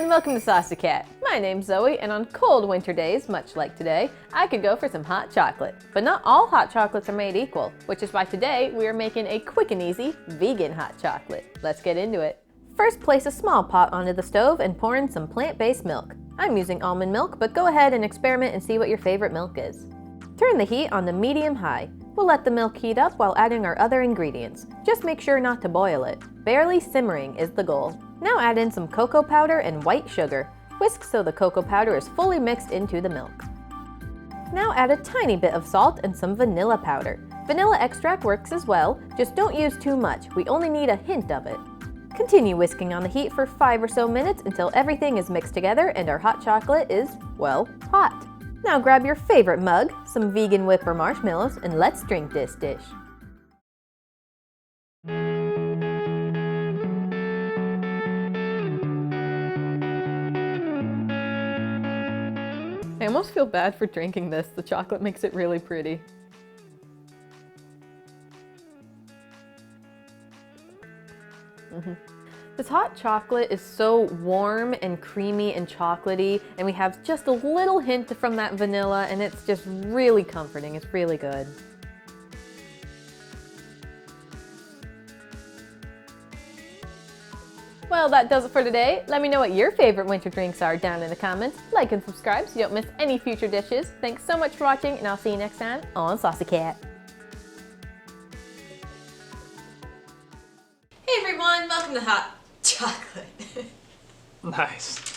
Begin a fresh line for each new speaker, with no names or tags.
everyone, welcome to Saucy Cat. My name's Zoe, and on cold winter days, much like today, I could go for some hot chocolate. But not all hot chocolates are made equal, which is why today we are making a quick and easy vegan hot chocolate. Let's get into it. First, place a small pot onto the stove and pour in some plant-based milk. I'm using almond milk, but go ahead and experiment and see what your favorite milk is. Turn the heat on to medium-high. We'll let the milk heat up while adding our other ingredients. Just make sure not to boil it. Barely simmering is the goal. Now add in some cocoa powder and white sugar. Whisk so the cocoa powder is fully mixed into the milk. Now add a tiny bit of salt and some vanilla powder. Vanilla extract works as well, just don't use too much. We only need a hint of it. Continue whisking on the heat for 5 or so minutes until everything is mixed together and our hot chocolate is, well, hot. Now grab your favorite mug, some vegan whip or marshmallows, and let's drink this dish. I almost feel bad for drinking this. The chocolate makes it really pretty. This hot chocolate is so warm and creamy and chocolatey, and we have just a little hint from that vanilla, and it's just really comforting. It's really good. Well, that does it for today. Let me know what your favorite winter drinks are down in the comments. Like and subscribe so you don't miss any future dishes. Thanks so much for watching, and I'll see you next time on Saucy Cat. Hey everyone, welcome to Hot Chocolate.
Nice.